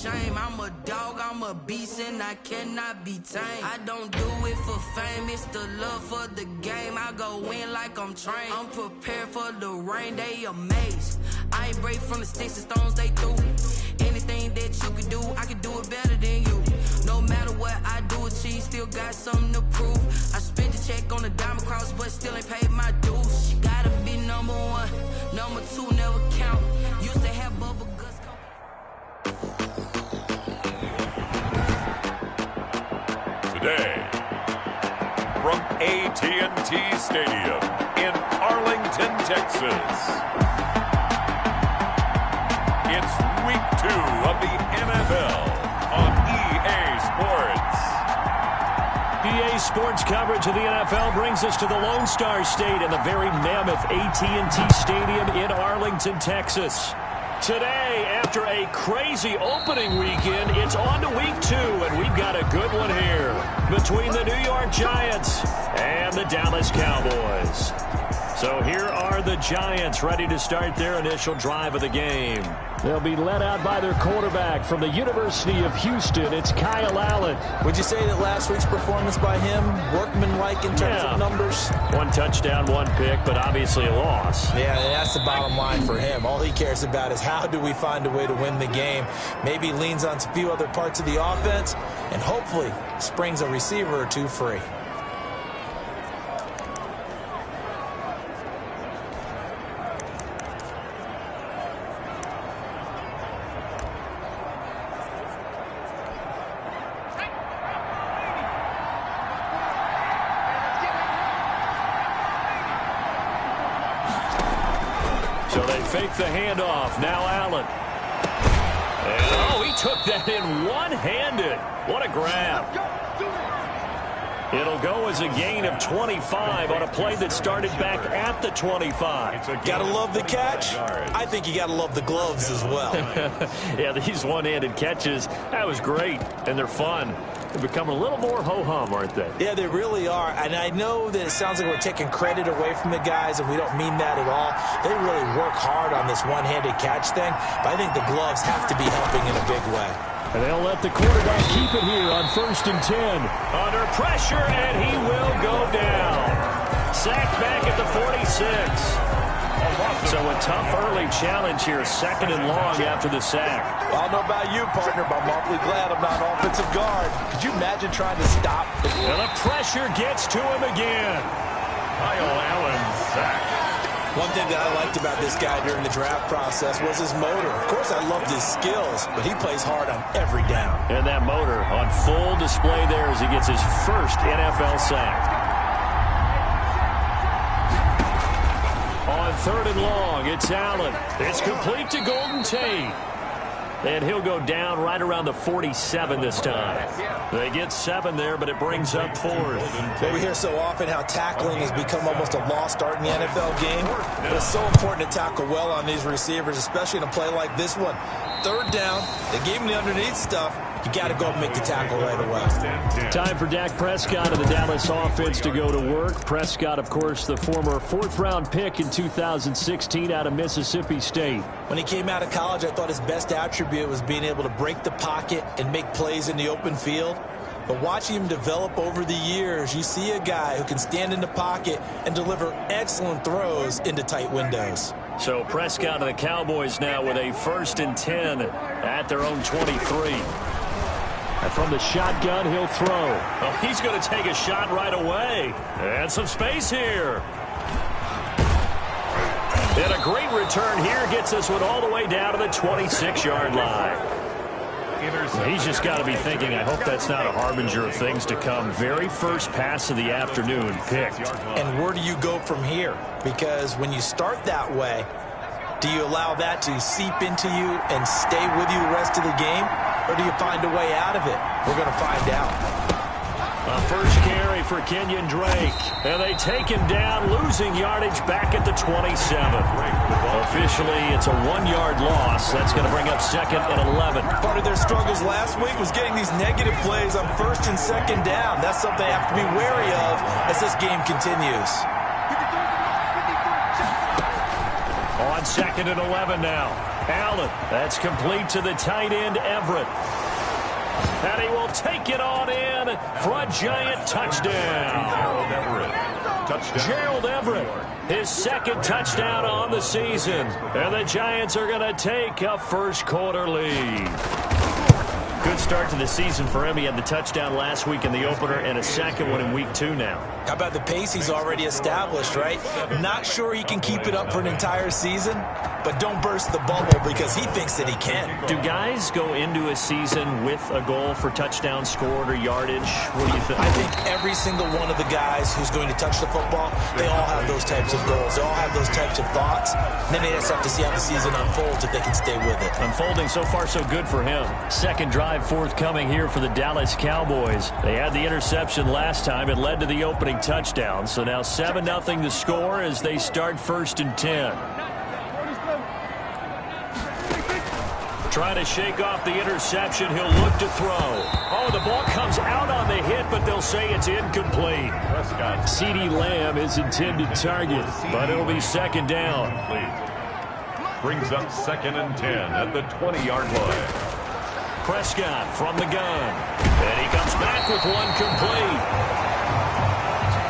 shame. I'm a dog, I'm a beast, and I cannot be tamed. I don't do it for fame, it's the love for the game. I go in like I'm trained. I'm prepared for the rain, they amazed. I ain't break from the sticks and stones they threw. Anything that you can do, I can do it better than you. No matter what I do achieve, still got something to prove. I spent the check on the diamond cross, but still ain't paid my dues. She gotta be number one, number two never count. Used to have bubble guts. Today, from AT&T Stadium in Arlington, Texas, it's Week 2 of the NFL on EA Sports. EA Sports coverage of the NFL brings us to the Lone Star State and the very mammoth AT&T Stadium in Arlington, Texas. Today, after a crazy opening weekend, it's on to Week 2, and we've got a good one here between the New York Giants and the Dallas Cowboys. So here are the Giants ready to start their initial drive of the game. They'll be led out by their quarterback from the University of Houston. It's Kyle Allen. Would you say that last week's performance by him, workmanlike in terms of numbers? 1 touchdown, 1 pick, but obviously a loss. Yeah, that's the bottom line for him. All he cares about is how do we find a way to win the game. Maybe leans on a few other parts of the offense, and hopefully springs a receiver or two free. Fake the handoff. Now Allen. And, he took that in one-handed. What a grab. It'll go as a gain of 25 on a play that started back at the 25. Gotta love the catch. I think you gotta love the gloves as well. Yeah, these one-handed catches, that was great, and they're fun. They're becoming a little more ho-hum, aren't they? Yeah, they really are. And I know that it sounds like we're taking credit away from the guys, and we don't mean that at all. They really work hard on this one-handed catch thing, but I think the gloves have to be helping in a big way. And they'll let the quarterback keep it here on 1st and 10. Under pressure, and he will go down. Sacked back at the 46. So a tough early challenge here, 2nd and long after the sack. Well, I don't know about you, partner, but I'm awfully glad I'm not an offensive guard. Could you imagine trying to stop? And the pressure gets to him again. Kyle Allen sacked. One thing that I liked about this guy during the draft process was his motor. Of course, I loved his skills, but he plays hard on every down. And that motor on full display there as he gets his first NFL sack. On 3rd and long, it's Allen. It's complete to Golden Tate. And he'll go down right around the 47 this time. They get 7 there, but it brings up 4th. Well, we hear so often how tackling has become almost a lost art in the NFL game. But it's so important to tackle well on these receivers, especially in a play like this one. 3rd down, they gave him the underneath stuff. You got to go and make the tackle right away. Time for Dak Prescott of the Dallas offense to go to work. Prescott, of course, the former 4th-round pick in 2016 out of Mississippi State. When he came out of college, I thought his best attribute was being able to break the pocket and make plays in the open field. But watching him develop over the years, you see a guy who can stand in the pocket and deliver excellent throws into tight windows. So Prescott of the Cowboys now with a 1st and 10 at their own 23. And from the shotgun, he'll throw. Oh, he's going to take a shot right away. And some space here. And a great return here gets this one all the way down to the 26-yard line. He's just got to be thinking, I hope that's not a harbinger of things to come. Very first pass of the afternoon picked. And where do you go from here? Because when you start that way, do you allow that to seep into you and stay with you the rest of the game? Or do you find a way out of it? We're going to find out. A first carry for Kenyon Drake. And they take him down, losing yardage back at the 27. Officially, it's a 1-yard loss. That's going to bring up 2nd and 11. Part of their struggles last week was getting these negative plays on 1st and 2nd down. That's something they have to be wary of as this game continues. On 2nd and 11 now. Allen, that's complete to the tight end, Everett. And he will take it on in for a giant touchdown. Gerald Everett, his second touchdown on the season. And the Giants are going to take a first-quarter lead. Good start to the season for him. He had the touchdown last week in the opener and a second one in week 2 now. How about the pace he's already established, right? Not sure he can keep it up for an entire season, but don't burst the bubble because he thinks that he can. Do guys go into a season with a goal for touchdown scored or yardage? What do you think? I think every single one of the guys who's going to touch the football, they all have those types of goals. They all have those types of thoughts. And then they just have to see how the season unfolds if they can stay with it. Unfolding so far so good for him. Second drive forthcoming here for the Dallas Cowboys. They had the interception last time. It led to the opening touchdown. So now 7-0 to score as they start 1st and 10. Trying to shake off the interception. He'll look to throw. Oh, the ball comes out on the hit, but they'll say it's incomplete. CeeDee Lamb is intended target, but it'll be 2nd down. Brings up 2nd and 10 at the 20-yard line. Prescott from the gun. And he comes back with one complete.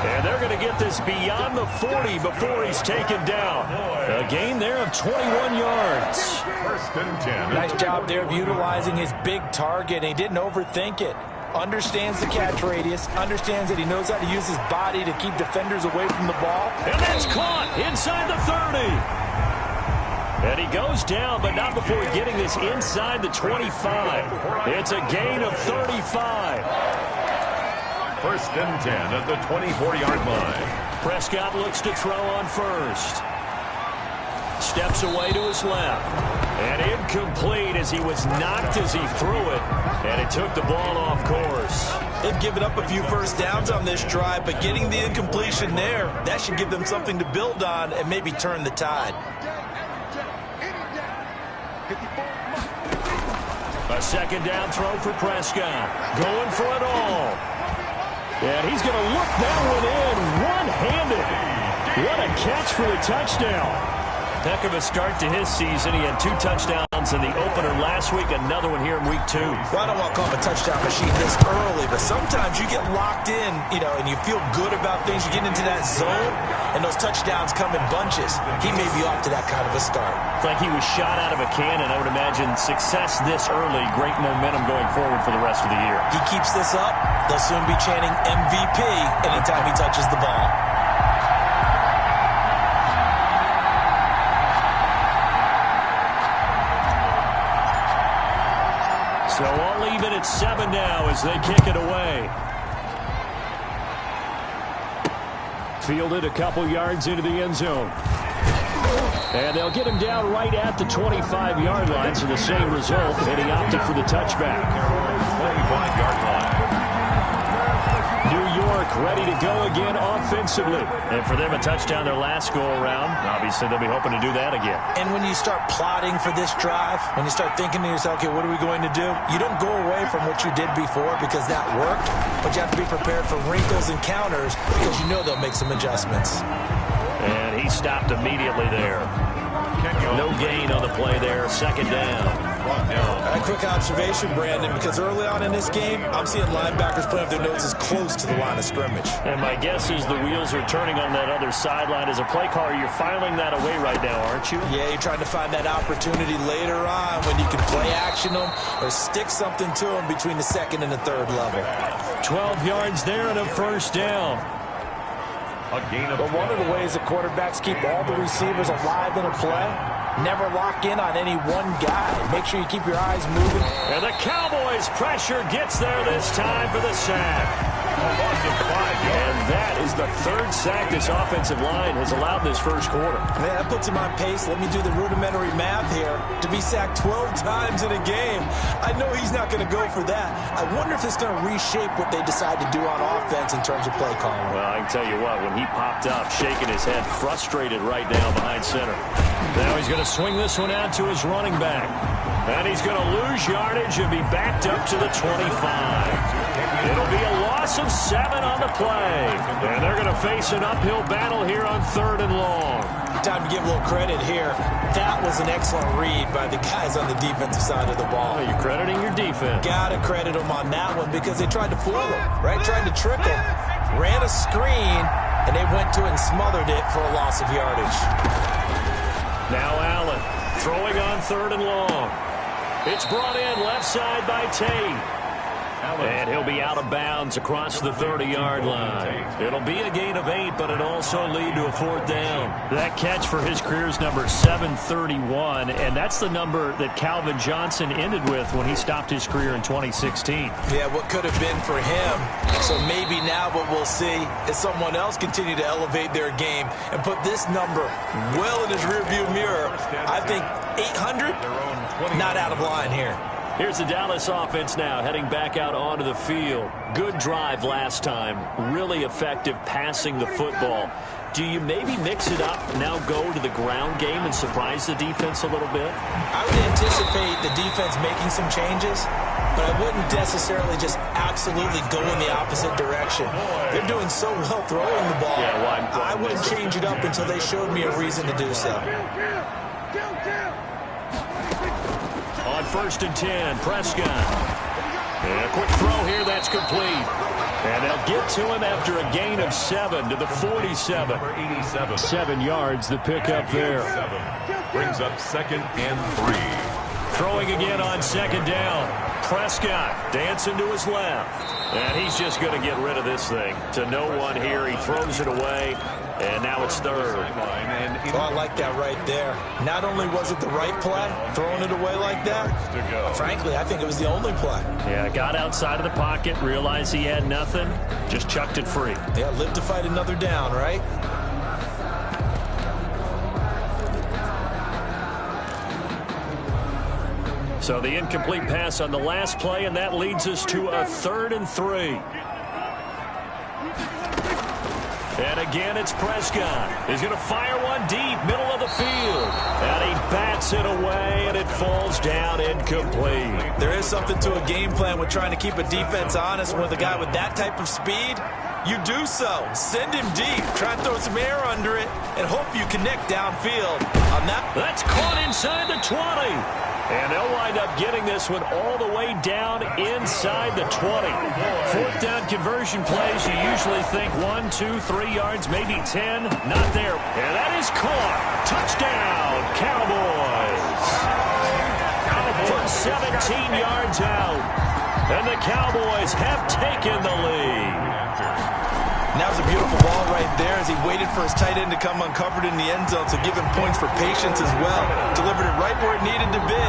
And they're going to get this beyond the 40 before he's taken down. A gain there of 21 yards. 1st and 10. Nice job there of utilizing his big target. He didn't overthink it. Understands the catch radius. Understands that he knows how to use his body to keep defenders away from the ball. And that's caught inside the 30. And he goes down, but not before getting this inside the 25. It's a gain of 35. 1st and 10 at the 24-yard line. Prescott looks to throw on first. Steps away to his left. And incomplete as he was knocked as he threw it. And it took the ball off course. They've given up a few first downs on this drive, but getting the incompletion there, that should give them something to build on and maybe turn the tide. A 2nd down throw for Prescott. Going for it all. And he's going to look that one in one-handed. What a catch for the touchdown. Heck of a start to his season. He had 2 touchdowns in the opener last week, another one here in week 2. Well, I don't want to call him a touchdown machine this early, but sometimes you get locked in, and you feel good about things. You get into that zone, and those touchdowns come in bunches. He may be off to that kind of a start. It's like he was shot out of a cannon. I would imagine success this early, great momentum going forward for the rest of the year. He keeps this up, they'll soon be chanting MVP anytime he touches the ball. So all even at 7 now as they kick it away. Fielded a couple yards into the end zone. And they'll get him down right at the 25-yard line, so the same result, and he opted for the touchback. 25-yard line. New York ready to go again offensively. And for them, a touchdown their last go-around. Obviously, they'll be hoping to do that again. And when you start plotting for this drive, when you start thinking to yourself, okay, what are we going to do? You don't go away from what you did before because that worked, but you have to be prepared for wrinkles and counters because you know they'll make some adjustments. And he stopped immediately there. No gain on the play there. 2nd down. A quick observation, Brandon, because early on in this game, I'm seeing linebackers playing with their noses close to the line of scrimmage. And my guess is the wheels are turning on that other sideline. As a play caller, you're filing that away right now, aren't you? Yeah, you're trying to find that opportunity later on when you can play action them or stick something to them between the 2nd and the 3rd level. 12 yards there and a 1st down. But one of the ways the quarterbacks keep all the receivers alive in a play, never lock in on any one guy. Make sure you keep your eyes moving. And the Cowboys' pressure gets there this time for the sack. And that is the 3rd sack this offensive line has allowed this first quarter. Man, that puts him on pace. Let me do the rudimentary math here. To be sacked 12 times in a game, I know he's not going to go for that. I wonder if it's going to reshape what they decide to do on offense in terms of play calling. Well, I can tell you what, when he popped up, shaking his head, frustrated right now behind center. Now he's going to swing this one out to his running back. And he's going to lose yardage and be backed up to the 25. It'll be a loss of 7 on the play. And they're going to face an uphill battle here on 3rd and long. Big time to give a little credit here. That was an excellent read by the guys on the defensive side of the ball. Well, you're crediting your defense. Gotta credit them on that one because they tried to fool him, right? Tried to trick him. Ran a screen, and they went to it and smothered it for a loss of yardage. Now Allen throwing on 3rd and long. It's brought in left side by Tate. And he'll be out of bounds across the 30-yard line. It'll be a gain of 8, but it'll also lead to a 4th down. That catch for his career is number 731, and that's the number that Calvin Johnson ended with when he stopped his career in 2016. Yeah, what could have been for him. So maybe now what we'll see is someone else continue to elevate their game and put this number well in his rearview mirror. I think 800, not out of line here. Here's the Dallas offense now heading back out onto the field. Good drive last time. Really effective passing the football. Do you maybe mix it up, now go to the ground game and surprise the defense a little bit? I would anticipate the defense making some changes, but I wouldn't necessarily just absolutely go in the opposite direction. They're doing so well throwing the ball. Yeah, I wouldn't change it up until they showed me a reason to do so. On 1st and 10, Prescott. And a quick throw here, that's complete. And they'll get to him after a gain of 7 to the 47. 7 yards, the pickup there. Brings up 2nd and 3. Throwing again on 2nd down. Prescott dancing to his left. And he's just going to get rid of this thing. To no one here, he throws it away. And now it's 3rd. Oh, I like that right there. Not only was it the right play, throwing it away like that, frankly, I think it was the only play. Yeah, got outside of the pocket, realized he had nothing, just chucked it free. Yeah, live to fight another down, right? So the incomplete pass on the last play, and that leads us to a 3rd and 3. And again, it's Prescott. He's going to fire one deep, middle of the field. And he bats it away, and it falls down incomplete. There is something to a game plan with trying to keep a defense honest. With a guy with that type of speed, you do so. Send him deep. Try and throw some air under it, and hope you connect downfield. On that, that's caught inside the 20. And they'll wind up getting this one all the way down inside the 20. 4th down conversion plays, you usually think 1, 2, 3 yards, maybe 10. Not there. And that is caught. Touchdown, Cowboys. From 17 yards out. And the Cowboys have taken the lead. That was a beautiful ball right there as he waited for his tight end to come uncovered in the end zone, so give him points for patience as well. Delivered it right where it needed to be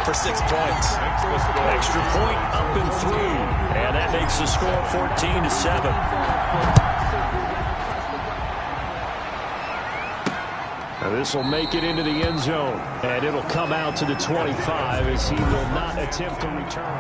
for 6 points. Extra point up and through, and that makes the score 14-7. Now this will make it into the end zone, and it'll come out to the 25 as he will not attempt to return.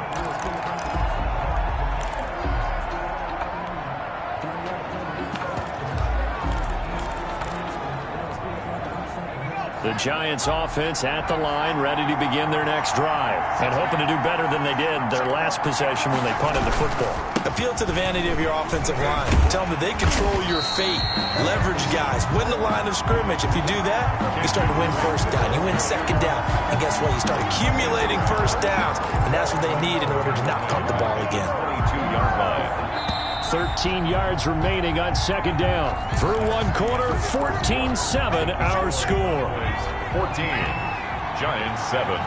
The Giants offense at the line, ready to begin their next drive, and hoping to do better than they did their last possession when they punted the football. Appeal to the vanity of your offensive line. Tell them that they control your fate. Leverage guys. Win the line of scrimmage. If you do that, you start to win 1st down. You win 2nd down. And guess what? You start accumulating 1st downs. And that's what they need in order to not punt the ball again. 22-yard line. 13 yards remaining on 2nd down. Through one quarter, 14-7 our score. 14, Giants 7.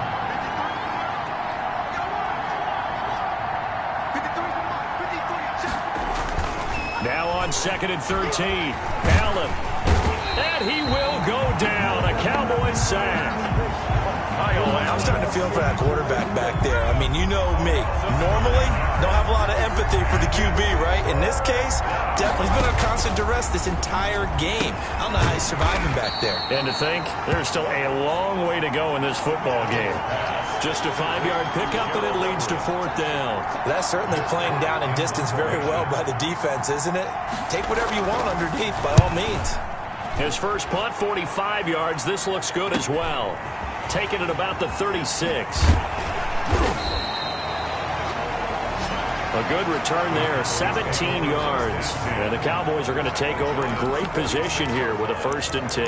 Now on 2nd and 13. Allen. And he will go down. A Cowboys sack. I'm starting to feel for that quarterback back there. I mean, you know me. Normally, don't have a lot of empathy for the QB, right? In this case, definitely he's been under constant duress this entire game. I don't know how he's surviving back there. And to think, there's still a long way to go in this football game. Just a 5-yard pickup, and it leads to 4th down. That's certainly playing down in distance very well by the defense, isn't it? Take whatever you want underneath, by all means. His first punt, 45 yards. This looks good as well. Taken at about the 36. A good return there, 17 yards. And the Cowboys are going to take over in great position here with a 1st and 10.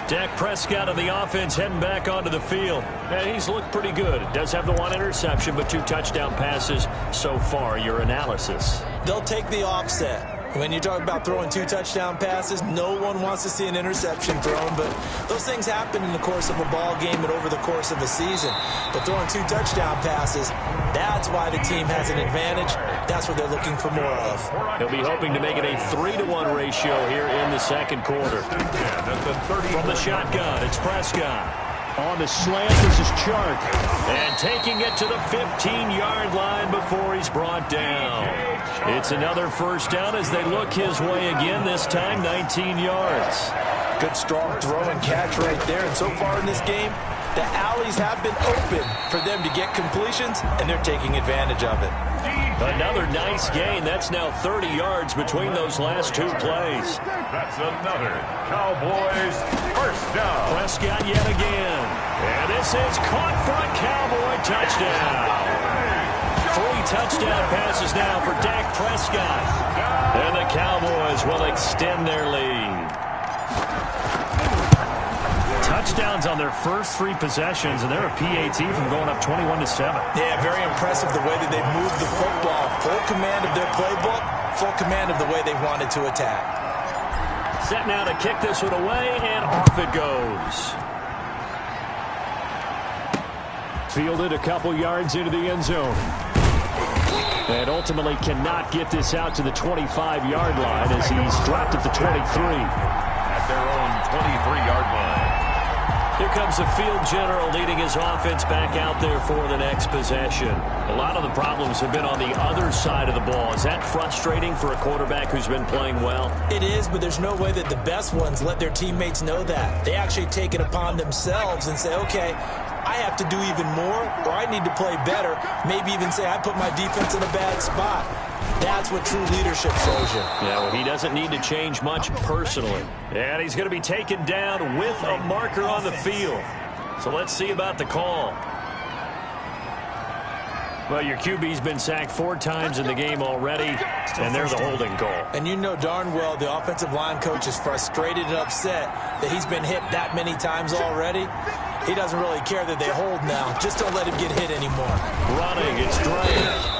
Dak Prescott of the offense heading back onto the field. And he's looked pretty good. Does have the 1 interception, but 2 touchdown passes so far. Your analysis? They'll take the offset. When you talk about throwing 2 touchdown passes, no one wants to see an interception thrown, but those things happen in the course of a ball game and over the course of a season. But throwing 2 touchdown passes, that's why the team has an advantage. That's what they're looking for more of. He'll be hoping to make it a 3-to-1 ratio here in the 2nd quarter. From the shotgun, it's Prescott. On the slant, this is Chark. And taking it to the 15-yard line before he's brought down. It's another 1st down as they look his way again, this time 19 yards. Good strong throw and catch right there. And so far in this game, the alleys have been open for them to get completions, and they're taking advantage of it. Another nice gain. That's now 30 yards between those last 2 plays. That's another Cowboys 1st down. Prescott yet again. And this is caught for a Cowboy touchdown. 3 touchdown passes now for Dak Prescott. And the Cowboys will extend their lead. Touchdowns on their first 3 possessions, and they're a PAT from going up 21-7. Yeah, very impressive the way that they've moved the football. Full command of their playbook, full command of the way they wanted to attack. Set now to kick this one away, and off it goes. Fielded a couple yards into the end zone. And ultimately cannot get this out to the 25-yard line as he's dropped at the 23. At their own 23-yard line. Here comes the field general leading his offense back out there for the next possession. A lot of the problems have been on the other side of the ball. Is that frustrating for a quarterback who's been playing well? It is, but there's no way that the best ones let their teammates know that. They actually take it upon themselves and say, okay, I have to do even more, or I need to play better. Maybe even say I put my defense in a bad spot. That's what true leadership shows you. Yeah, well, he doesn't need to change much personally. And he's going to be taken down with a marker on the field. So let's see about the call. Well, your QB's been sacked 4 times in the game already, and they're the holding call. And you know darn well the offensive line coach is frustrated and upset that he's been hit that many times already. He doesn't really care that they hold now. Just don't let him get hit anymore. Running, it's Drake.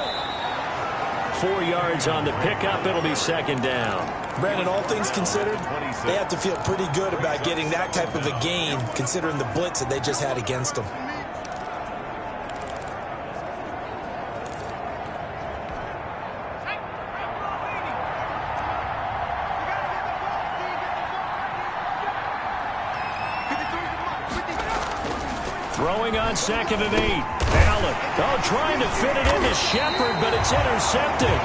4 yards on the pickup. It'll be 2nd down. Brandon, all things considered, they have to feel pretty good about getting that type of a gain, considering the blitz that they just had against them. Throwing on 2nd and 8. Allen, trying to fit it into Shepard, but it's intercepted.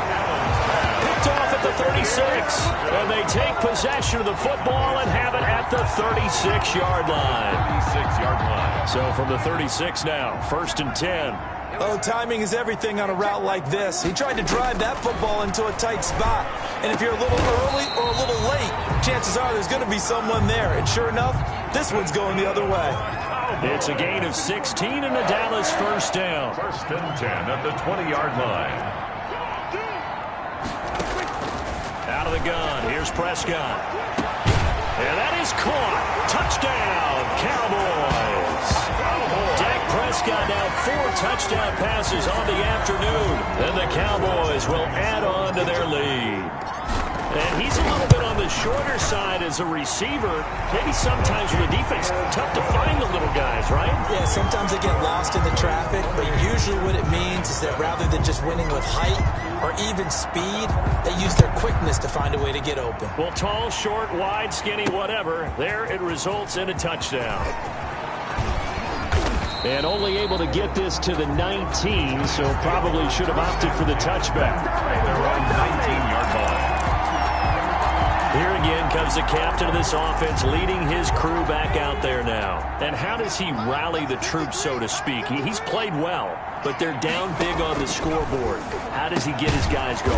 Picked off at the 36. And they take possession of the football and have it at the 36-yard line. 36-yard line. So from the 36 now, 1st and 10. Oh, timing is everything on a route like this. He tried to drive that football into a tight spot. And if you're a little early or a little late, chances are there's going to be someone there. And sure enough, this one's going the other way. It's a gain of 16 and a Dallas 1st down. 1st and 10 at the 20-yard line. Out of the gun, here's Prescott. And that is caught. Touchdown, Cowboys. Dak Prescott now 4 touchdown passes on the afternoon. And the Cowboys will add on to their lead. And he's a little bit on the shorter side as a receiver. Maybe sometimes with the defense, tough to find the little guys, right? Yeah, sometimes they get lost in the traffic, but usually what it means is that rather than just winning with height or even speed, they use their quickness to find a way to get open. Well, tall, short, wide, skinny, whatever, there it results in a touchdown. And only able to get this to the 19, so probably should have opted for the touchback. They're on 19-yard line. Here again comes the captain of this offense leading his crew back out there now. And how does he rally the troops, so to speak? He's played well, but they're down big on the scoreboard. How does he get his guys going?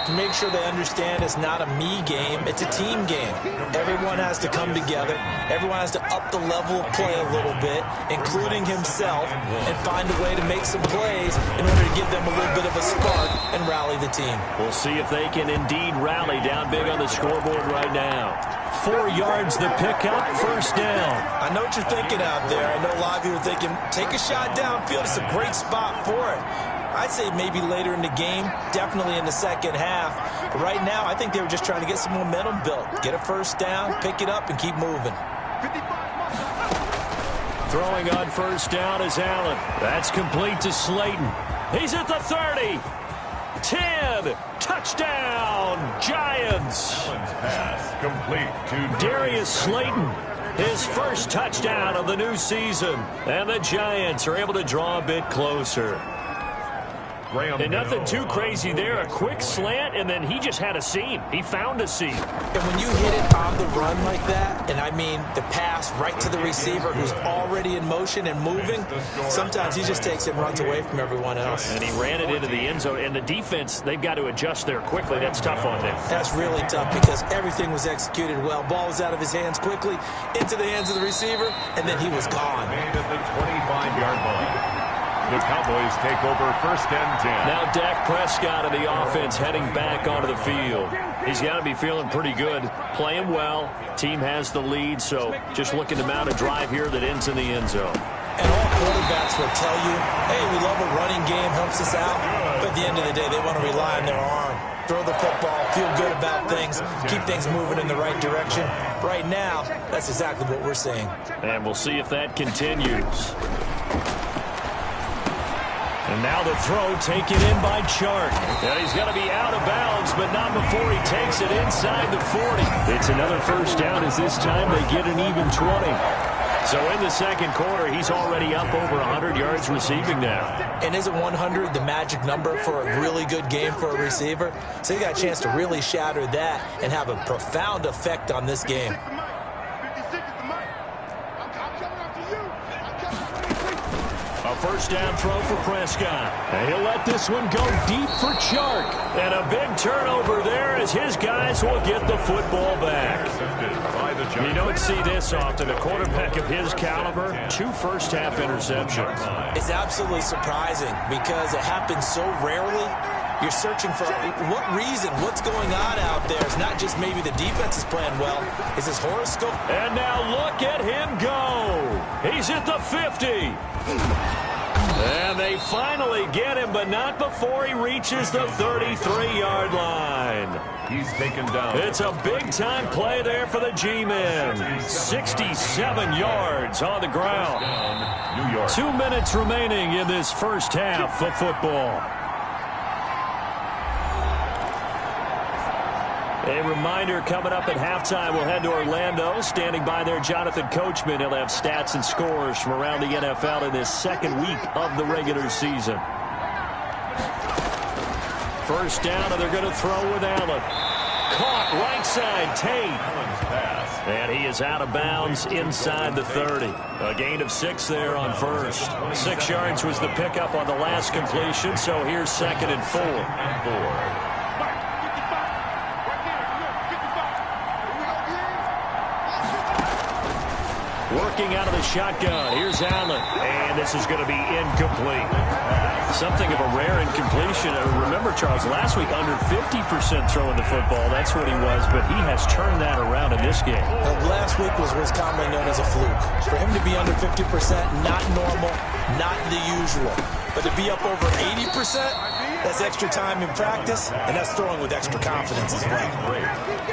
to make sure they understand it's not a me game, it's a team game. Everyone has to come together. Everyone has to up the level of play a little bit, including himself, and find a way to make some plays in order to give them a little bit of a spark and rally the team. We'll see if they can indeed rally. Down big on the scoreboard right now. 4 yards the pickup, first down. I know what you're thinking out there. I know a lot of you are thinking, take a shot downfield. It's a great spot for it. I'd say maybe later in the game, definitely in the second half. But right now, I think they were just trying to get some momentum built. Get a first down, pick it up, and keep moving. Throwing on first down is Allen. That's complete to Slayton. He's at the 30. 10. Touchdown, Giants. Pass complete to Darius Slayton. His first touchdown of the new season. And the Giants are able to draw a bit closer. And nothing too crazy there. A quick slant, and then he just had a seam. He found a seam. And when you hit it on the run like that, and I mean the pass right to the receiver who's already in motion and moving, sometimes he just takes it and runs away from everyone else. And he ran it into the end zone. And the defense, they've got to adjust there quickly. That's tough on them. That's really tough because everything was executed well. Ball was out of his hands quickly, into the hands of the receiver, and then he was gone. At the 25-yard line. The Cowboys take over first and 10. Now Dak Prescott of the offense heading back onto the field. He's got to be feeling pretty good, playing well. Team has the lead, so just looking to mount a drive here that ends in the end zone. And all quarterbacks will tell you, hey, we love a running game, helps us out. But at the end of the day, they want to rely on their arm. Throw the football, feel good about things, keep things moving in the right direction. Right now, that's exactly what we're seeing. And we'll see if that continues. And now the throw taken in by Chark. And he's going to be out of bounds, but not before he takes it inside the 40. It's another first down as this time they get an even 20. So in the second quarter, he's already up over 100 yards receiving now. And isn't 100 the magic number for a really good game for a receiver? So he got a chance to really shatter that and have a profound effect on this game. A first down throw for Prescott. And he'll let this one go deep for Chark. And a big turnover there as his guys will get the football back. You don't see this often. A quarterback of his caliber, 2 first-half interceptions. It's absolutely surprising because it happens so rarely. You're searching for what reason, what's going on out there. It's not just maybe the defense is playing well. It's his horoscope. And now look at him go. He's at the 50. And they finally get him, but not before he reaches the 33-yard line. He's taken down. It's a big-time play there for the G-Men. 67 yards on the ground. New York. 2 minutes remaining in this first half of football. A reminder, coming up at halftime, we'll head to Orlando. Standing by there, Jonathan Coachman. He'll have stats and scores from around the NFL in this second week of the regular season. First down, and they're going to throw with Allen. Caught right side, Tate. And he is out of bounds inside the 30. A gain of 6 there on first. 6 yards was the pickup on the last completion, so here's 2nd and 4. Working out of the shotgun. Here's Allen. And this is going to be incomplete. Something of a rare incompletion. Remember, Charles, last week under 50% throwing the football. That's what he was, but he has turned that around in this game. Last week was what's commonly known as a fluke. For him to be under 50%, not normal, not the usual. But to be up over 80%, that's extra time in practice, and that's throwing with extra confidence as well.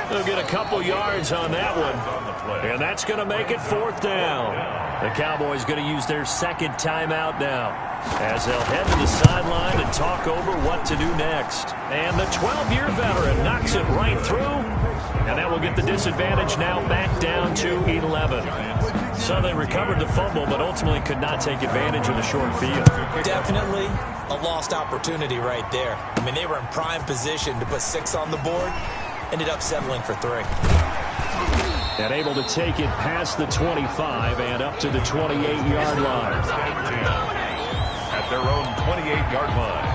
They'll get a couple yards on that one, and that's going to make it 4th down. The Cowboys going to use their 2nd timeout now as they'll head to the sideline and talk over what to do next. And the 12-year veteran knocks it right through, and that will get the disadvantage now back down to 11. So they recovered the fumble, but ultimately could not take advantage of the short field. Definitely a lost opportunity right there. I mean, they were in prime position to put 6 on the board, ended up settling for 3. And able to take it past the 25 and up to the 28-yard line. At their own 28-yard line.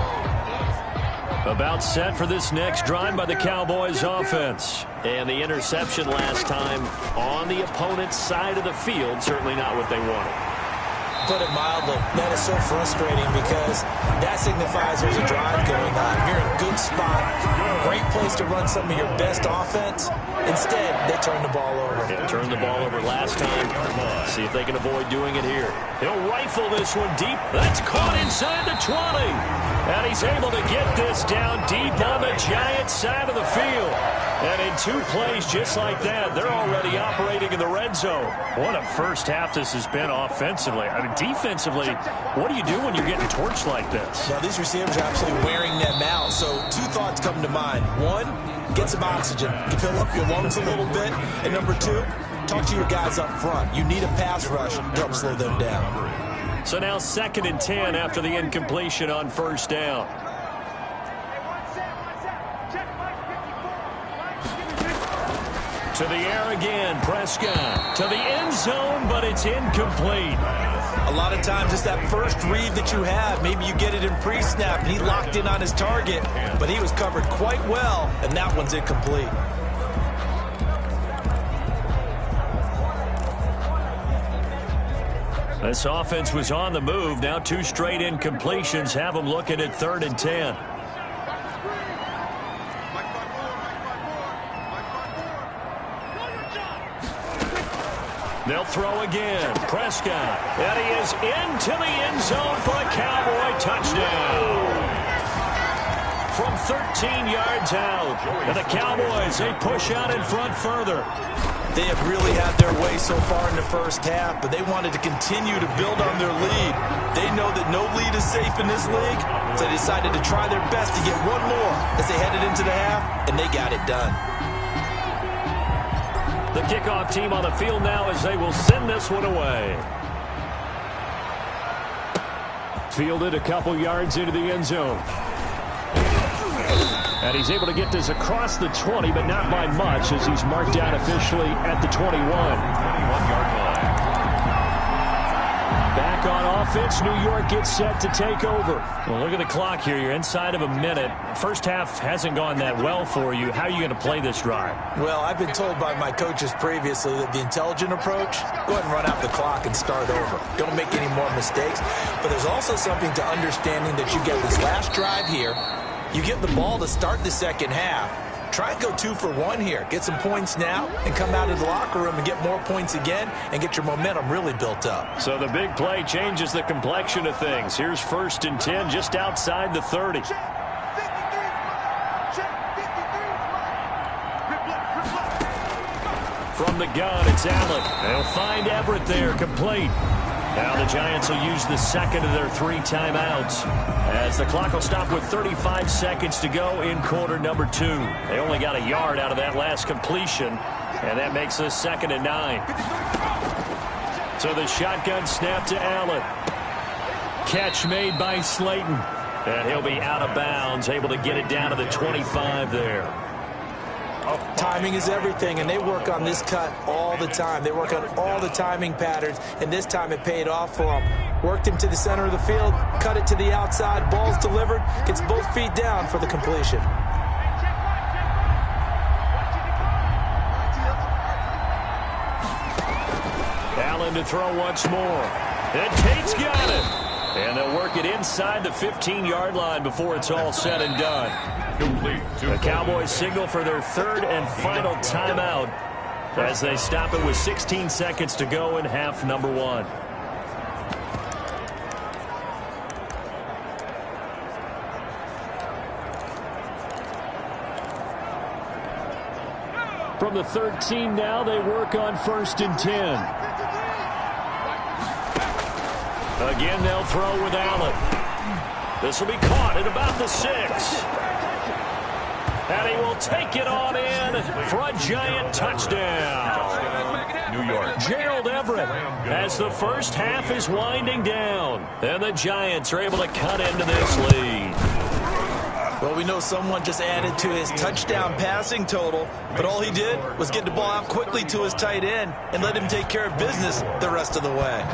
About set for this next drive by the Cowboys offense. And the interception last time on the opponent's side of the field, certainly not what they wanted. Put it mildly, that is so frustrating because that signifies there's a drive going on. You're in a good spot, great place to run some of your best offense. Instead, they turn the ball over. Yeah, turned the ball over last time. See if they can avoid doing it here. He'll rifle this one deep. That's caught inside the 20. And he's able to get this down deep on the Giants side of the field. And in 2 plays just like that, they're already operating in the red zone. What a first half this has been offensively. I mean, defensively, what do you do when you're getting torched like this? Now, these receivers are absolutely wearing them out. So 2 thoughts come to mind. 1, get some oxygen. You fill up your lungs a little bit. And number 2, talk to your guys up front. You need a pass rush to help slow them down. So now 2nd and 10 after the incompletion on first down. To the air again, Prescott. To the end zone, but it's incomplete. A lot of times it's that first read that you have. Maybe you get it in pre-snap, and he locked in on his target, but he was covered quite well, and that one's incomplete. This offense was on the move. Now 2 straight incompletions have them looking at 3rd and 10. They'll throw again. Prescott. And he is into the end zone for a Cowboy touchdown. From 13 yards out. And the Cowboys, they push out in front further. They have really had their way so far in the first half, but they wanted to continue to build on their lead. They know that no lead is safe in this league, so they decided to try their best to get one more as they headed into the half, and they got it done. The kickoff team on the field now as they will send this one away. Fielded a couple yards into the end zone. And he's able to get this across the 20, but not by much as he's marked down officially at the 21. 21-yard line. Back on offense, New York gets set to take over. Well, look at the clock here. You're inside of a minute. First half hasn't gone that well for you. How are you going to play this drive? Well, I've been told by my coaches previously that the intelligent approach, go ahead and run out the clock and start over. Don't make any more mistakes. But there's also something to understanding that you get this last drive here. You get the ball to start the second half. Try and go 2 for 1 here. Get some points now and come out of the locker room and get more points again and get your momentum really built up. So the big play changes the complexion of things. Here's 1st and 10 just outside the 30. From the gun, it's Allen. They'll find Everett there, complete. Now the Giants will use the 2nd of their 3 timeouts as the clock will stop with 35 seconds to go in quarter number 2. They only got a yard out of that last completion, and that makes this 2nd and 9. So the shotgun snap to Allen. Catch made by Slayton, and he'll be out of bounds, able to get it down to the 25 there. Timing is everything, and they work on this cut all the time. They work on all the timing patterns, and this time it paid off for them. Worked him to the center of the field, cut it to the outside, ball's delivered, gets both feet down for the completion. Allen to throw once more. And Tate's got it. And they'll work it inside the 15-yard line before it's all said and done. The Cowboys signal for their 3rd and final timeout as they stop it with 16 seconds to go in half number 1. From the 13 now, they work on 1st and 10. Again, they'll throw with Allen. This will be caught at about the 6. And he will take it on in for a Giant touchdown. New York. Gerald Everett as the first half is winding down. And the Giants are able to cut into this lead. Well, we know someone just added to his touchdown passing total, but all he did was get the ball out quickly to his tight end and let him take care of business the rest of the way.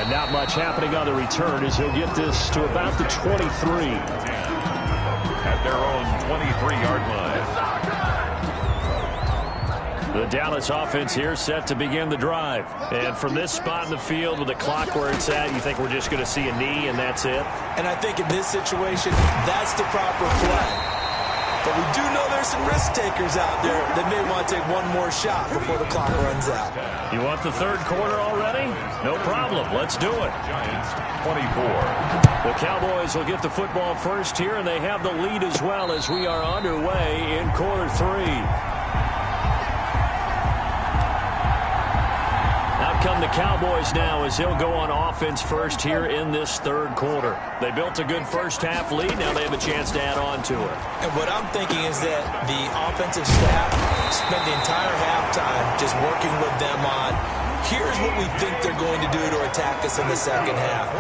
And not much happening on the return as he'll get this to about the 23. At their own 23-yard line. The Dallas offense here set to begin the drive. And from this spot in the field with the clock where it's at, you think we're just going to see a knee and that's it? And I think in this situation, that's the proper play. But we do know there's some risk takers out there that may want to take one more shot before the clock runs out. You want the third quarter already? No problem. Let's do it. Giants 24. The Cowboys will get the football first here, and they have the lead as well as we are underway in quarter 3. Out come the Cowboys now as they'll go on offense first here in this third quarter. They built a good first-half lead. Now they have a chance to add on to it. And what I'm thinking is that the offensive staff spent the entire halftime just working with them on, here's what we think they're going to do to attack us in the second half.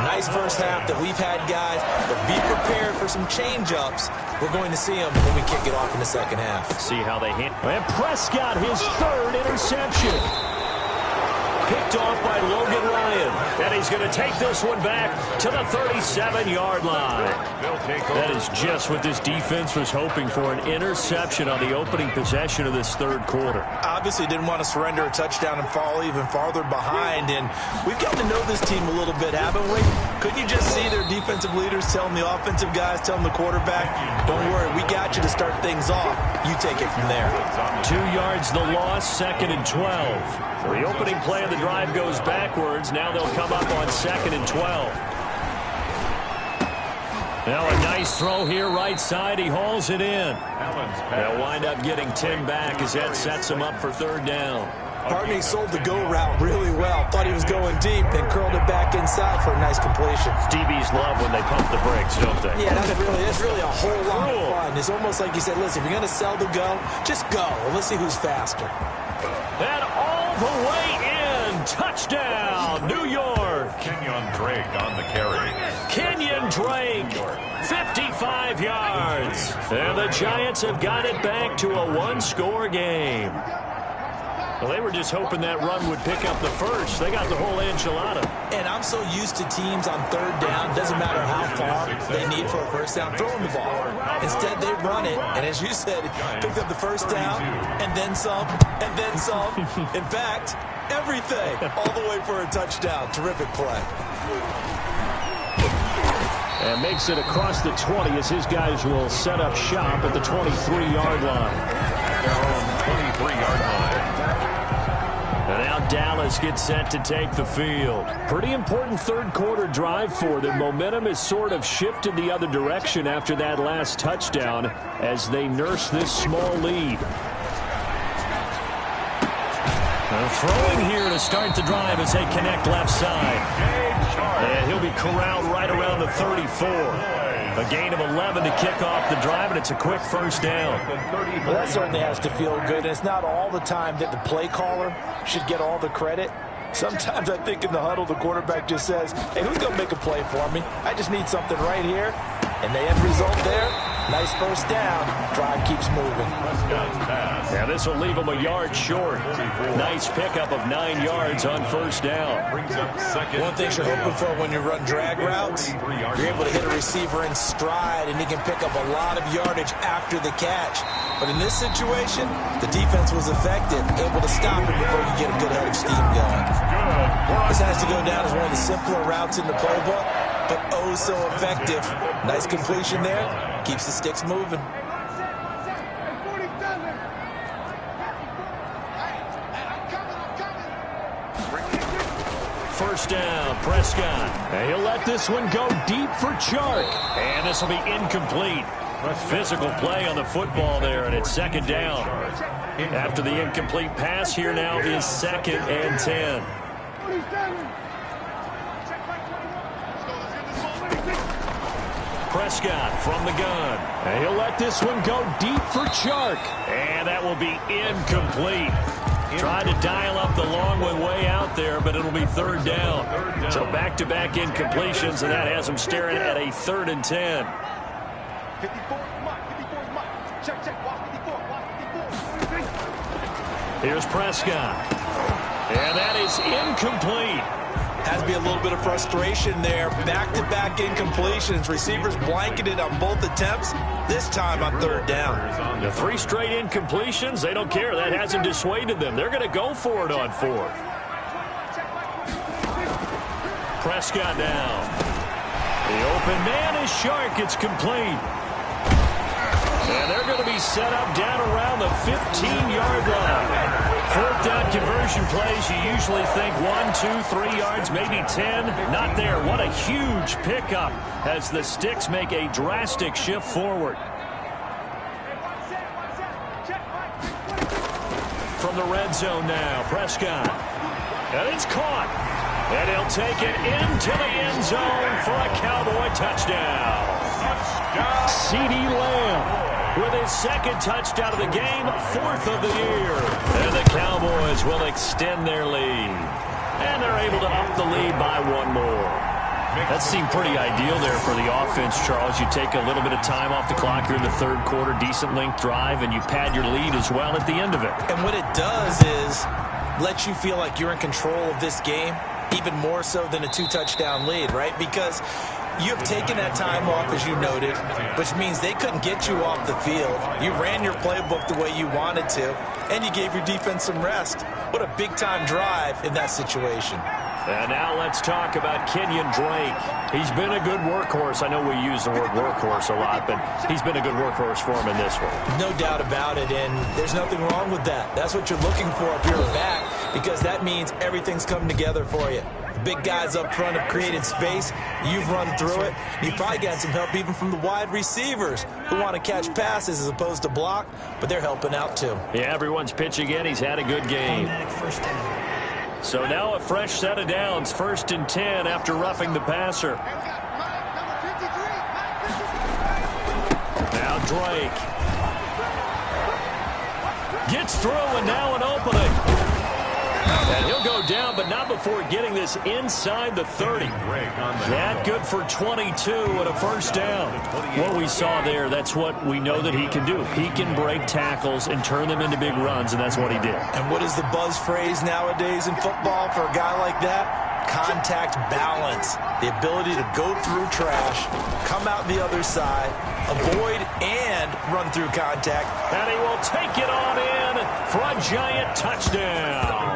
Nice first half that we've had, guys, but be prepared for some change-ups. We're going to see them when we kick it off in the second half. See how they handle. And Prescott, his third interception. Picked off by Logan Ryan. And he's going to take this one back to the 37-yard line. That is just what this defense was hoping for, an interception on the opening possession of this third quarter. Obviously didn't want to surrender a touchdown and fall even farther behind. And we've gotten to know this team a little bit, haven't we? Couldn't you just see their defensive leaders telling the offensive guys, telling the quarterback, don't worry, we got you to start things off. You take it from there. 2 yards the loss, 2nd and 12. So the opening play of the drive goes backwards. Now they'll come up on 2nd and 12. Now a nice throw here right side. He hauls it in. They'll wind up getting 10 back as that sets him up for third down. Partney sold the go route really well. Thought he was going deep and curled it back inside for a nice completion. DBs love when they pump the brakes, don't they? Yeah, that's really a whole lot of fun. It's almost like you said, listen, if you're going to sell the go, just go. And let's see who's faster. And all the way in. Touchdown, New York. Kenyon Drake on the carry. Kenyon Drake, 55 yards. And the Giants have got it back to a one-score game. Well, they were just hoping that run would pick up the first. They got the whole enchilada. And I'm so used to teams on third down, doesn't matter how far they need for a first down, throwing the ball. Instead, they run it, and as you said, picked up the first down, and then some, and then some. In fact, everything, all the way for a touchdown. Terrific play. And makes it across the 20 as his guys will set up shop at the 23-yard line. Their own 23-yard line. And now Dallas gets set to take the field. Pretty important third quarter drive for them. Momentum has sort of shifted the other direction after that last touchdown as they nurse this small lead. Now throwing here to start the drive as they connect left side. And he'll be corralled right around the 34. A gain of 11 to kick off the drive, and it's a quick first down. Well, that certainly has to feel good, and it's not all the time that the play caller should get all the credit. Sometimes I think in the huddle, the quarterback just says, hey, who's going to make a play for me? I just need something right here. And the end result there, nice first down. Drive keeps moving. Yeah, this will leave him a yard short. Nice pickup of 9 yards on first down. One thing you're hoping for when you run drag routes, you're able to hit a receiver in stride, and he can pick up a lot of yardage after the catch. But in this situation, the defense was effective, able to stop him before you get a good head of steam going. This has to go down as one of the simpler routes in the playbook, but oh so effective. Nice completion there. Keeps the sticks moving. First down, Prescott. And he'll let this one go deep for Chark. And this will be incomplete. Physical play on the football there, and it's second down. After the incomplete pass, here now is 2nd and 10. Prescott from the gun. And he'll let this one go deep for Chark. And that will be incomplete. Tried to dial up the long one way out there, but it'll be third down. So back-to-back incompletions, and that has them staring at a 3rd and 10. Here's Prescott. And that is incomplete. Has to be a little bit of frustration there. Back-to-back incompletions. Receivers blanketed on both attempts, this time on third down. The 3 straight incompletions, they don't care. That hasn't dissuaded them. They're going to go for it on 4th. Prescott down. The open man is Shark. It's complete. And they're going to be set up down around the 15-yard line. 4th down conversion plays, you usually think 1, 2, 3 yards, maybe 10. Not there. What a huge pickup as the Sticks make a drastic shift forward. From the red zone now, Prescott. And it's caught. And he'll take it into the end zone for a Cowboy touchdown. CeeDee Lamb with his 2nd touchdown of the game, 4th of the year. And the Cowboys will extend their lead. And they're able to up the lead by 1 more. That seemed pretty ideal there for the offense, Charles. You take a little bit of time off the clock here in the 3rd quarter, decent length drive, and you pad your lead as well at the end of it. And what it does is let you feel like you're in control of this game, even more so than a 2-touchdown lead, right? Because you have taken that time off, as you noted, which means they couldn't get you off the field. You ran your playbook the way you wanted to, and you gave your defense some rest. What a big-time drive in that situation. And now let's talk about Kenyon Drake. He's been a good workhorse. I know we use the word workhorse a lot, but he's been a good workhorse for him in this one. No doubt about it, and there's nothing wrong with that. That's what you're looking for if you're a back, because that means everything's coming together for you. The big guys up front have created space. You've run through it. You've probably got some help even from the wide receivers who want to catch passes as opposed to block, but they're helping out too. Yeah, everyone's pitching in. He's had a good game. So now a fresh set of downs, 1st and 10 after roughing the passer. Now Drake. Gets through and now an opening. And he'll go down, but not before getting this inside the 30. That good for 22 and a 1st down. What we saw there, that's what we know that he can do. He can break tackles and turn them into big runs, and that's what he did. And what is the buzz phrase nowadays in football for a guy like that? Contact balance. The ability to go through trash, come out the other side, avoid and run through contact. And he will take it on in for a giant touchdown.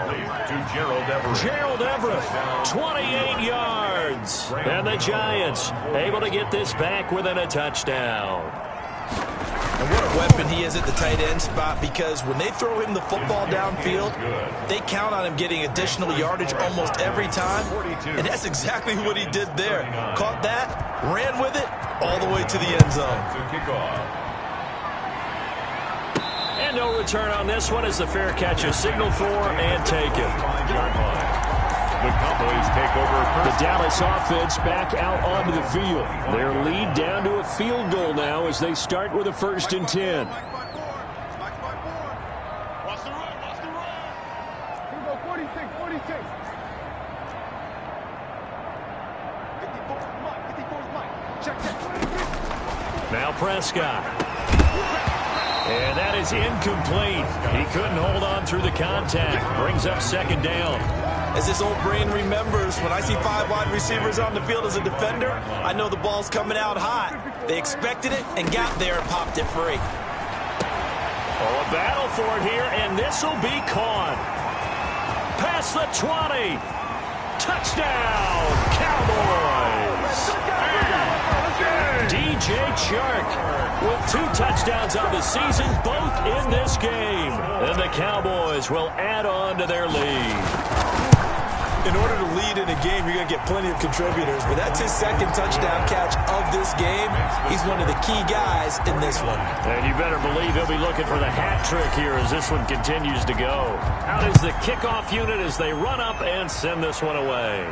Gerald Everett, 28 yards. And the Giants able to get this back within a touchdown. And what a weapon he is at the tight end spot, because when they throw him the football downfield, they count on him getting additional yardage almost every time. And that's exactly what he did there. Caught that, ran with it, all the way to the end zone. And no return on this one as the fair catch is signaled for and taken. The Cowboys take over. The Dallas offense back out onto the field. Their lead down to a field goal now as they start with a 1st and 10. Now Prescott. And that is incomplete. He couldn't hold on through the contact. Brings up 2nd down. As this old brain remembers, when I see 5 wide receivers on the field as a defender, I know the ball's coming out hot. They expected it and got there and popped it free. Oh, a battle for it here, and this will be caught. Past the 20. Touchdown, Cowboys. DJ Chark with 2 touchdowns on the season, both in this game. And the Cowboys will add on to their lead. In order to lead in a game, you're going to get plenty of contributors, but that's his 2nd touchdown catch of this game. He's one of the key guys in this one. And you better believe he'll be looking for the hat trick here as this one continues to go. Out is the kickoff unit as they run up and send this one away.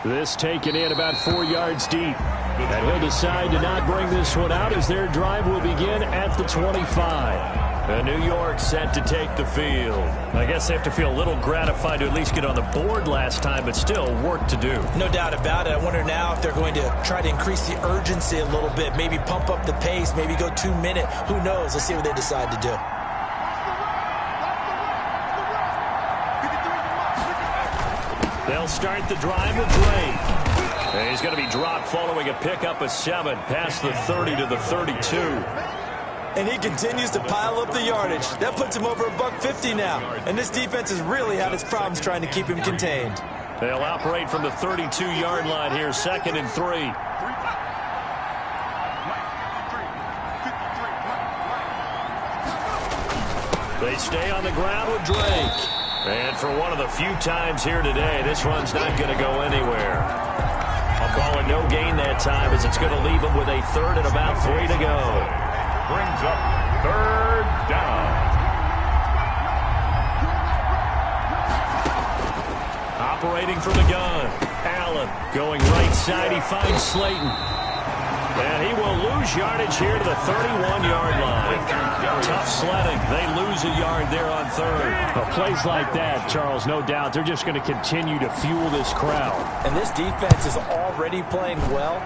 This taken in about 4 yards deep. And he'll decide to not bring this one out as their drive will begin at the 25. And New York set to take the field. I guess they have to feel a little gratified to at least get on the board last time, but still work to do. No doubt about it. I wonder now if they're going to try to increase the urgency a little bit, maybe pump up the pace, maybe go 2-minute. Who knows? Let's see what they decide to do. They'll They'll start the drive with Drake. And he's going to be dropped following a pickup of 7 past the 30 to the 32. And he continues to pile up the yardage. That puts him over $150 now. And this defense has really had its problems trying to keep him contained. They'll operate from the 32-yard line here, 2nd and 3. They stay on the ground with Drake. And for one of the few times here today, this run's not going to go anywhere. I'll call it no gain that time, as it's going to leave him with a 3rd and about 3 to go. Brings up 3rd down. Operating from the gun. Allen going right side. He finds Slayton. And he will lose yardage here to the 31-yard line. Tough sledding. They lose a yard there on 3rd. Well, plays like that, Charles, no doubt, they're just going to continue to fuel this crowd. And this defense is already playing well,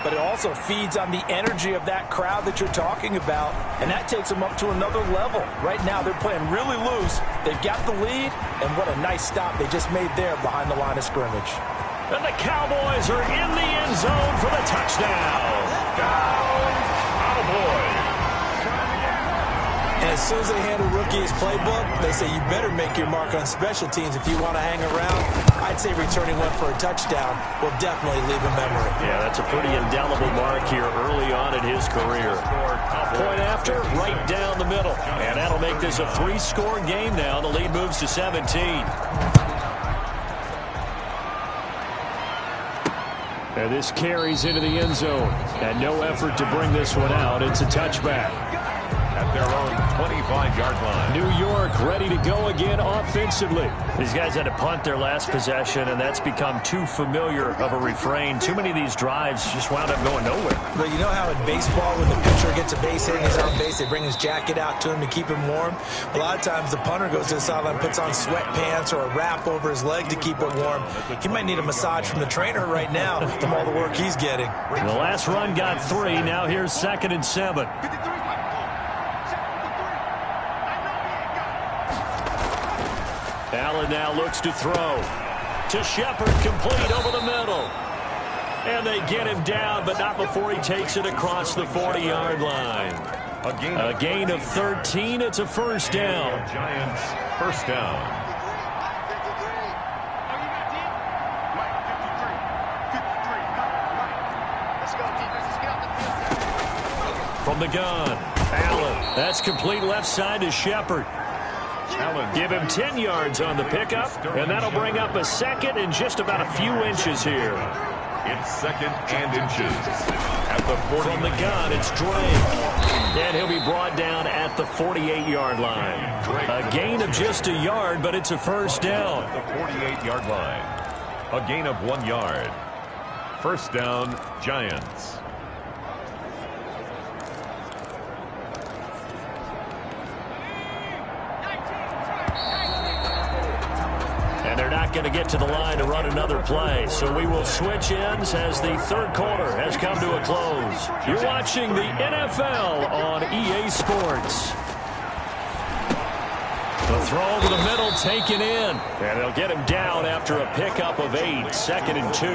but it also feeds on the energy of that crowd that you're talking about, and that takes them up to another level. Right now, they're playing really loose. They've got the lead, and what a nice stop they just made there behind the line of scrimmage. And the Cowboys are in the end zone for the touchdown. Cowboys. And as soon as they hand a rookie his playbook, they say you better make your mark on special teams if you want to hang around. I'd say returning one for a touchdown will definitely leave a memory. Yeah, that's a pretty indelible mark here early on in his career. Point after, right down the middle. And that'll make this a 3-score game now. The lead moves to 17. And this carries into the end zone. And no effort to bring this one out. It's a touchback. At their own 25-yard line. New York ready to go again offensively. These guys had to punt their last possession, and that's become too familiar of a refrain. Too many of these drives just wound up going nowhere. But you know how in baseball, when the pitcher gets a base hit and he's on base, they bring his jacket out to him to keep him warm? A lot of times the punter goes to the sideline, puts on sweatpants or a wrap over his leg to keep it warm. He might need a massage from the trainer right now from all the work he's getting. The last run got 3. Now here's 2nd and 7. Allen now looks to throw. To Shepard, complete over the middle. And they get him down, but not before he takes it across the 40-yard line. A gain of 13. It's a 1st down. Giants, 1st down. From the gun, Allen. That's complete left side to Shepard. Give him 10 yards on the pickup, and that'll bring up a 2nd and just about a few inches here. It's 2nd and inches. At the 40. From the gun, it's Drake. And he'll be brought down at the 48-yard line. A gain of just a yard, but it's a 1st down. At the 48-yard line. A gain of 1 yard. 1st down, Giants. And they're not going to get to the line to run another play. So we will switch ends as the 3rd quarter has come to a close. You're watching the NFL on EA Sports. The throw over the middle taken in. And they'll get him down after a pickup of 8. 2nd and 2.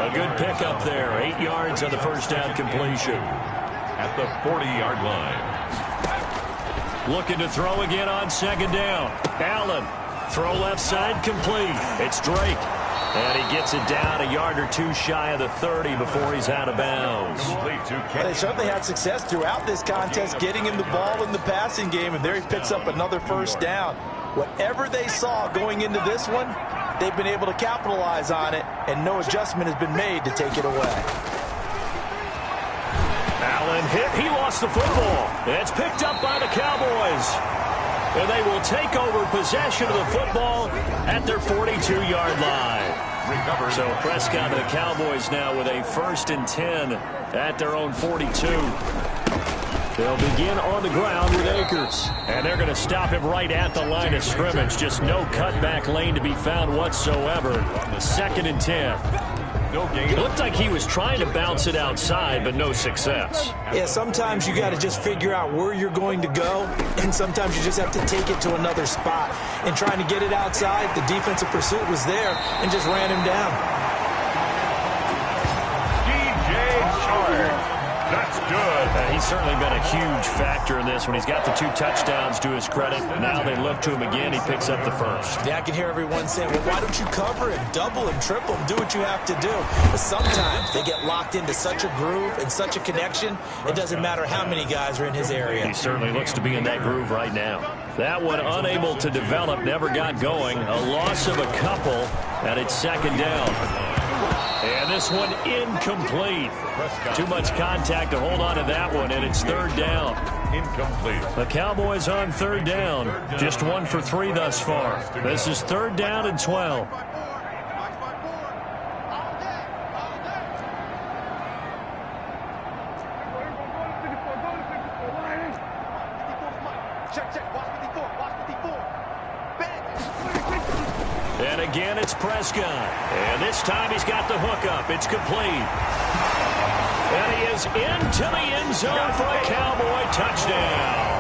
A good pickup there. 8 yards on the 1st down completion. At the 40-yard line. Looking to throw again on 2nd down. Allen. Throw left side complete. It's Drake. And he gets it down a yard or 2 shy of the 30 before he's out of bounds. Well, they certainly had success throughout this contest getting him the ball in the passing game, and there he picks up another 1st down. Whatever they saw going into this one, they've been able to capitalize on it, and no adjustment has been made to take it away. Allen hit. He lost the football. It's picked up by the Cowboys. And they will take over possession of the football at their 42-yard line. So Prescott and the Cowboys now with a 1st and 10 at their own 42. They'll begin on the ground with Akers. And they're going to stop him right at the line of scrimmage. Just no cutback lane to be found whatsoever. 2nd and 10. No gain. It looked like he was trying to bounce it outside, but no success. Yeah, sometimes you got to just figure out where you're going to go, and sometimes you just have to take it to another spot. And trying to get it outside, the defensive pursuit was there and just ran him down. That's good. He's certainly been a huge factor in this when he's got the 2 touchdowns to his credit. Now they look to him again. He picks up the first. Yeah, I can hear everyone saying, well, why don't you cover him, double him, triple him, do what you have to do. But sometimes they get locked into such a groove and such a connection, it doesn't matter how many guys are in his area. He certainly looks to be in that groove right now. That one unable to develop, never got going. A loss of a couple, and it's second down. And this one incomplete. Too much contact to hold on to that one, and it's third down. Incomplete. The Cowboys on third down. Just 1 for 3 thus far. This is third down and 12. And again, it's Prescott. And this time he's got the hookup. It's complete. And he is into the end zone for a Cowboy touchdown.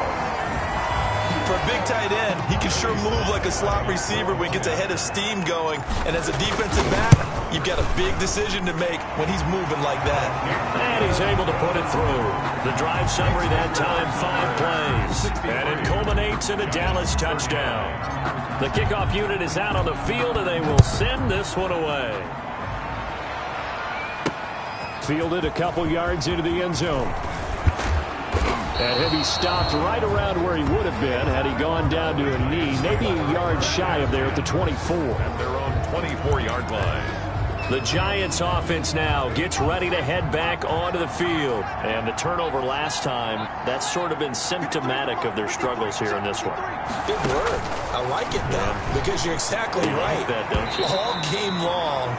For a big tight end, he can sure move like a slot receiver when he gets a head of steam going. And as a defensive back, you've got a big decision to make when he's moving like that. And he's able to put it through. The drive summary that time, 5 plays. And it culminates in a Dallas touchdown. The kickoff unit is out on the field, and they will send this one away. Fielded a couple yards into the end zone. And he'll be stopped right around where he would have been had he gone down to a knee, maybe a yard shy of there at the 24. At their own 24-yard line. The Giants offense now gets ready to head back onto the field. And the turnover last time, that's sort of been symptomatic of their struggles here in this one. Good word. I like it, though, because you're exactly right. Like that, don't you? All game long,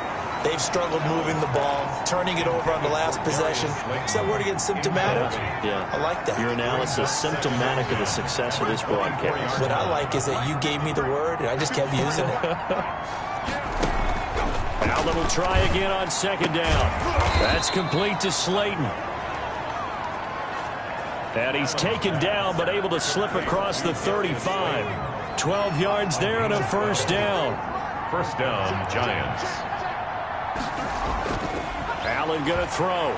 they've struggled moving the ball, turning it over on the last possession. Is that word again, symptomatic? Yeah. I like that. Your analysis, symptomatic of the success of this broadcast. What I like is that you gave me the word, and I just kept using it. Allen will try again on second down. That's complete to Slayton. And he's taken down, but able to slip across the 35. 12 yards there and a first down. First down, Giants. Allen going to throw.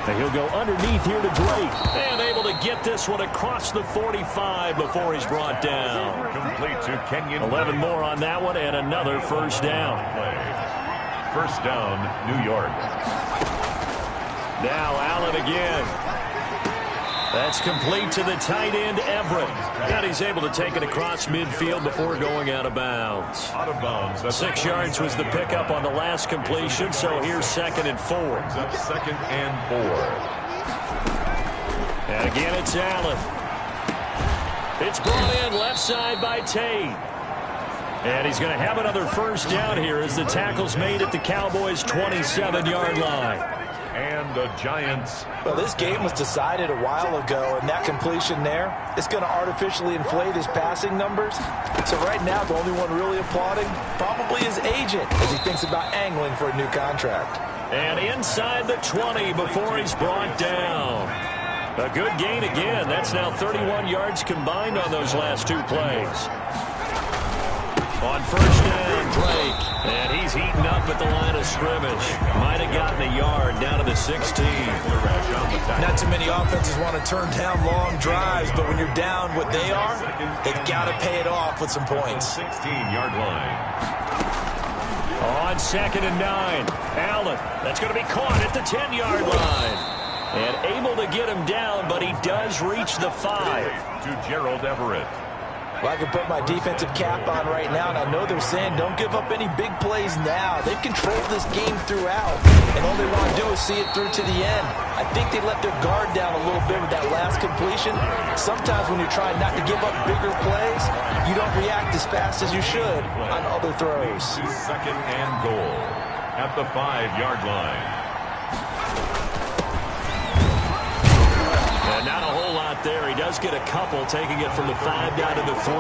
And he'll go underneath here to Drake. And able to get this one across the 45 before he's brought down. Complete to Kenyon. 11 more on that one and another first down. First down, New York. Now Allen again. That's complete to the tight end, Everett. And he's able to take it across midfield before going out of bounds. Out of bounds. 6 yards was the pickup on the last completion, so here's 2nd and 4. Second and 4. And again, it's Allen. It's brought in left side by Tate. And he's going to have another first down here as the tackle's made at the Cowboys' 27-yard line. And the Giants. Well, this game was decided a while ago, and that completion there is going to artificially inflate his passing numbers. So right now, the only one really applauding probably his agent as he thinks about angling for a new contract. And inside the 20 before he's brought down. A good gain again. That's now 31 yards combined on those last 2 plays. On first down, Drake. And he's heating up at the line of scrimmage. Might have gotten a yard down to the 16. Not too many offenses want to turn down long drives, but when you're down what they are, they've got to pay it off with some points. 16-yard line. On 2nd and 9, Allen. That's going to be caught at the 10-yard line. And able to get him down, but he does reach the 5. To Gerald Everett. Well, I can put my defensive cap on right now, and I know they're saying don't give up any big plays now. They've controlled this game throughout, and all they want to do is see it through to the end. I think they let their guard down a little bit with that last completion. Sometimes when you're trying not to give up bigger plays, you don't react as fast as you should on other throws. Second and goal at the 5-yard line. And not a whole lot there. He does get a couple, taking it from the 5 down to the 3.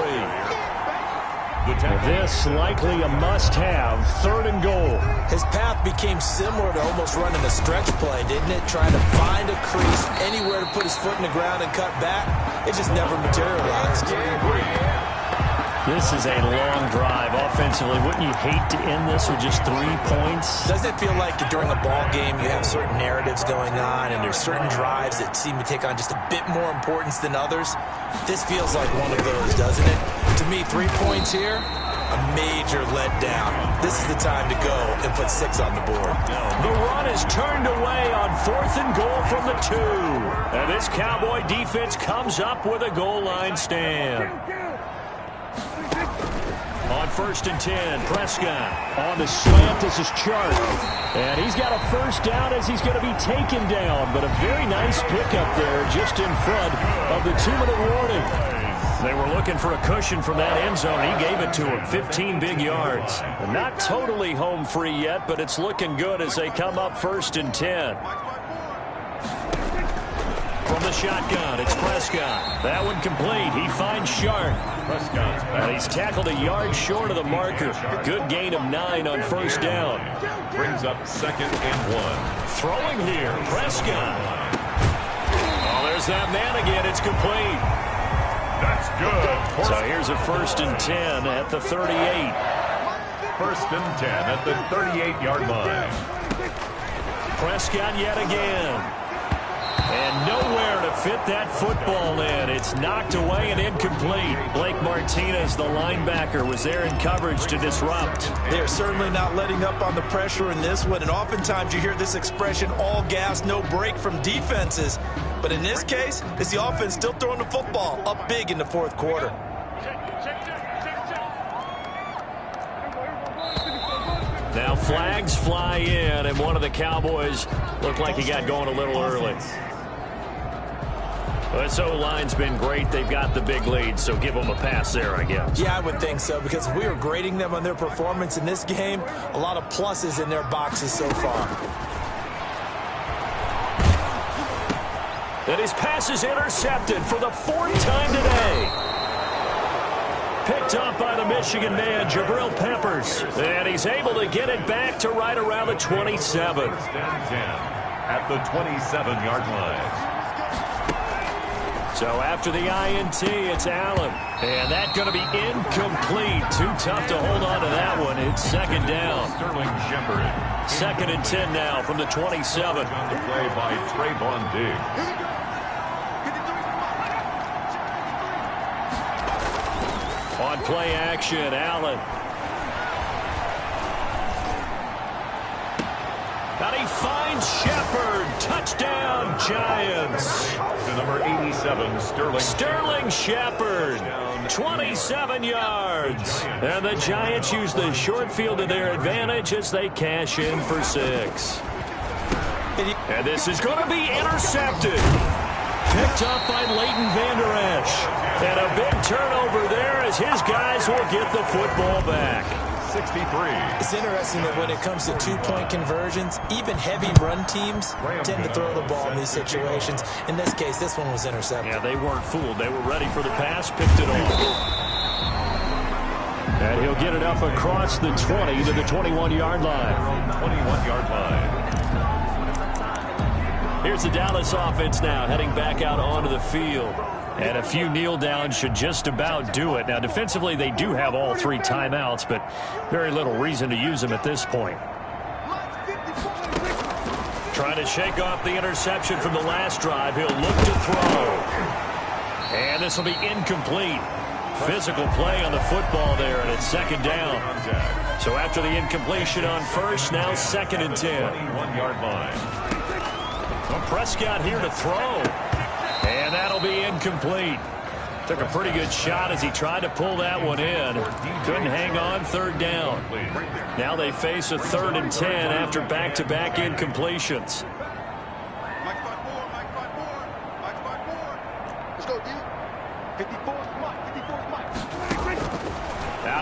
This likely a must-have, 3rd and goal. His path became similar to almost running a stretch play, didn't it? Trying to find a crease, anywhere to put his foot in the ground and cut back. It just never materialized. This is a long drive offensively. Wouldn't you hate to end this with just 3 points? Doesn't it feel like during a ball game you have certain narratives going on and there's certain drives that seem to take on just a bit more importance than others? This feels like one of those, doesn't it? To me, 3 points here, a major letdown. This is the time to go and put 6 on the board. The run is turned away on 4th and goal from the 2. And this Cowboy defense comes up with a goal line stand. On 1st and 10, Prescott on the slant. This is Chark. And he's got a first down as he's going to be taken down. But a very nice pickup there just in front of the 2-minute warning. They were looking for a cushion from that end zone. He gave it to him, 15 big yards. Not totally home free yet, but it's looking good as they come up 1st and 10. From the shotgun, it's Prescott. That one complete. He finds Sharp. And he's tackled a yard short of the marker. Good gain of 9 on 1st down. Brings up 2nd and 1. Throwing here, Prescott. Oh, there's that man again. It's complete. That's good. So here's a 1st and 10 at the 38. 1st and 10 at the 38-yard line. Prescott yet again. And nowhere to fit that football in. It's knocked away and incomplete. Blake Martinez, the linebacker, was there in coverage to disrupt. They're certainly not letting up on the pressure in this one. And oftentimes you hear this expression, all gas, no break from defenses. But in this case, it's the offense still throwing the football up big in the 4th quarter. Now flags fly in, and one of the Cowboys looked like he got going a little early. Well, this O-line's been great. They've got the big lead, so give them a pass there, I guess. Yeah, I would think so, because if we were grading them on their performance in this game, a lot of pluses in their boxes so far. And his pass is intercepted for the 4th time today. Picked up by the Michigan man, Jabril Peppers. And he's able to get it back to right around the 27. 1st and 10 at the 27-yard line. So after the INT, it's Allen. And that's going to be incomplete. Too tough to hold on to that one. It's 2nd down. Sterling Shepard. 2nd and 10 now from the 27. On the play by Trayvon Diggs. On play action, Allen. And he finds Shepard. Touchdown, Giants. To number 87, Sterling Shepard. 27 yards. And the Giants use the short field to their advantage as they cash in for 6. And this is going to be intercepted. Picked up by Leighton Vander Esch. And a big turnover there as his guys will get the football back. 63. It's interesting that when it comes to 2-point conversions, even heavy run teams tend to throw the ball in these situations. In this case, this one was intercepted. Yeah, they weren't fooled. They were ready for the pass, picked it off. And he'll get it up across the 20 to the 21-yard line. 21-yard line. Here's the Dallas offense now heading back out onto the field. And a few kneel downs should just about do it. Now, defensively, they do have all 3 timeouts, but very little reason to use them at this point. Trying to shake off the interception from the last drive. He'll look to throw. And this will be incomplete. Physical play on the football there, and it's 2nd down. So after the incompletion on 1st, now 2nd and 10. 21-yard line. Well, Prescott here to throw. And that'll be incomplete. Took a pretty good shot as he tried to pull that one in. Couldn't hang on, 3rd down. Now they face a 3rd and 10 after back-to-back incompletions.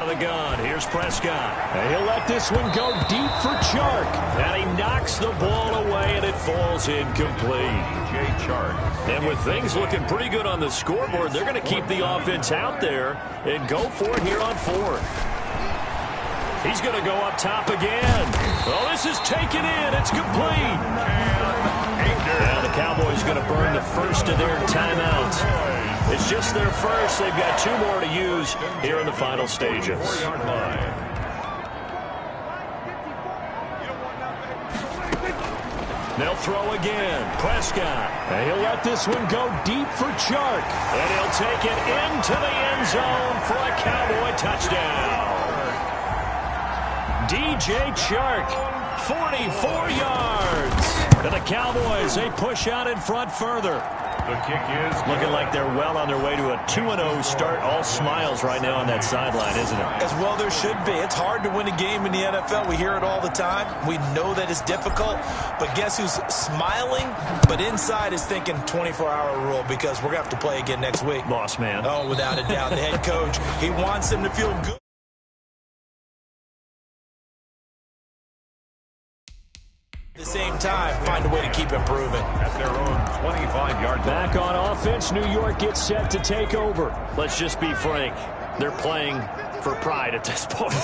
Out of the gun, here's Prescott. And he'll let this one go deep for Chark. And he knocks the ball away, and it falls incomplete. Jay Chark. And with things looking pretty good on the scoreboard, they're going to keep the offense out there and go for it here on fourth. He's going to go up top again. Well, this is taken in. It's complete. Now the Cowboys going to burn the first of their timeouts. It's just their first. They've got 2 more to use here in the final stages. They'll throw again. Prescott. And he'll let this one go deep for Chark. And he'll take it into the end zone for a Cowboy touchdown. DJ Chark, 44 yards. And the Cowboys, they push out in front further. The kick is looking like they're well on their way to a 2-0 start. All smiles right now on that sideline, isn't it? As well there should be. It's hard to win a game in the NFL. We hear it all the time. We know that it's difficult. But guess who's smiling? But inside is thinking 24-hour rule because we're going to have to play again next week. Boss man. Oh, without a doubt. The head coach, he wants them to feel good. At the same time, find a way to keep improving. At their own 25-yard line. Back on offense, New York gets set to take over. Let's just be frank. They're playing for pride at this point.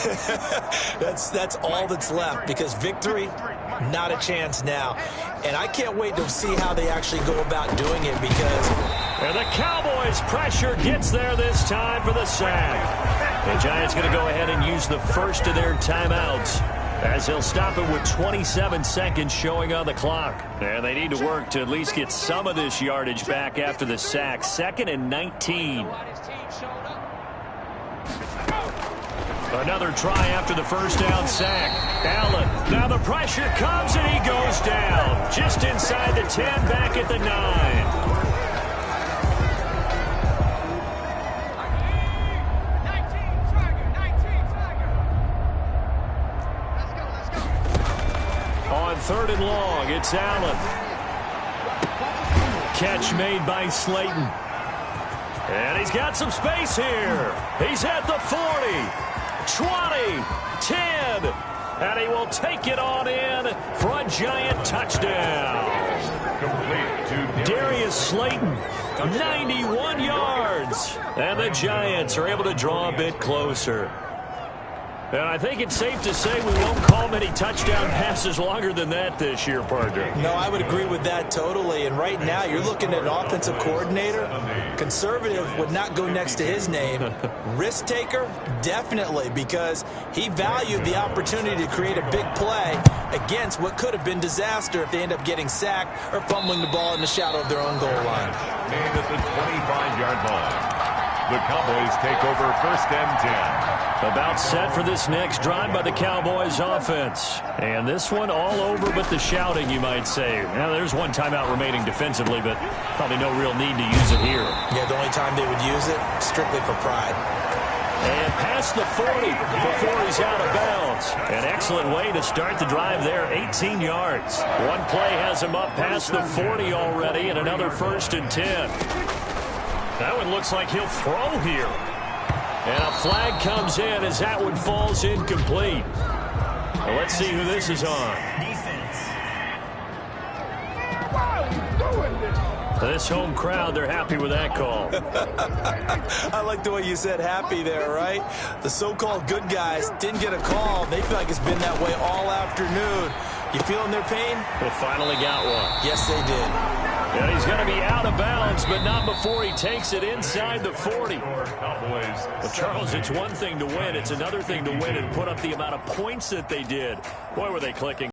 That's all that's left because victory, not a chance now. And I can't wait to see how they actually go about doing it because... And the Cowboys' pressure gets there this time for the sack. The Giants going to go ahead and use the first of their timeouts, as he'll stop it with 27 seconds showing on the clock. And they need to work to at least get some of this yardage back after the sack. 2nd and 19. Another try after the first down sack. Allen. Now the pressure comes and he goes down. Just inside the 10, back at the 9. On 3rd and long, it's Allen. Catch made by Slayton. And he's got some space here. He's at the 40, 20, 10. And he will take it on in for a Giant touchdown. Complete to Darius Slayton, 91 yards. And the Giants are able to draw a bit closer. And I think it's safe to say we won't call many touchdown passes longer than that this year, partner. No, I would agree with that totally. And right now, you're looking at an offensive coordinator. Conservative would not go next to his name. Risk taker, definitely, because he valued the opportunity to create a big play against what could have been disaster if they end up getting sacked or fumbling the ball in the shadow of their own goal line. made at the 25-yard line. The Cowboys take over 1st and 10. About set for this next drive by the Cowboys offense. And this one all over but the shouting, you might say. Now, there's one timeout remaining defensively, but probably no real need to use it here. Yeah, the only time they would use it, strictly for pride. And past the 40 before he's out of bounds. An excellent way to start the drive there, 18 yards. One play has him up past the 40 already, and another 1st and 10. That one looks like he'll throw here. And a flag comes in as that one falls incomplete. Well, let's see who this is on. This home crowd, they're happy with that call. I like the way you said happy there, right? The so-called good guys didn't get a call. They feel like it's been that way all afternoon. You feeling their pain? They finally got one. Yes, they did. And he's going to be out of bounds, but not before he takes it inside the 40. Well, Charles, it's one thing to win. It's another thing to win and put up the amount of points that they did. Boy, were they clicking.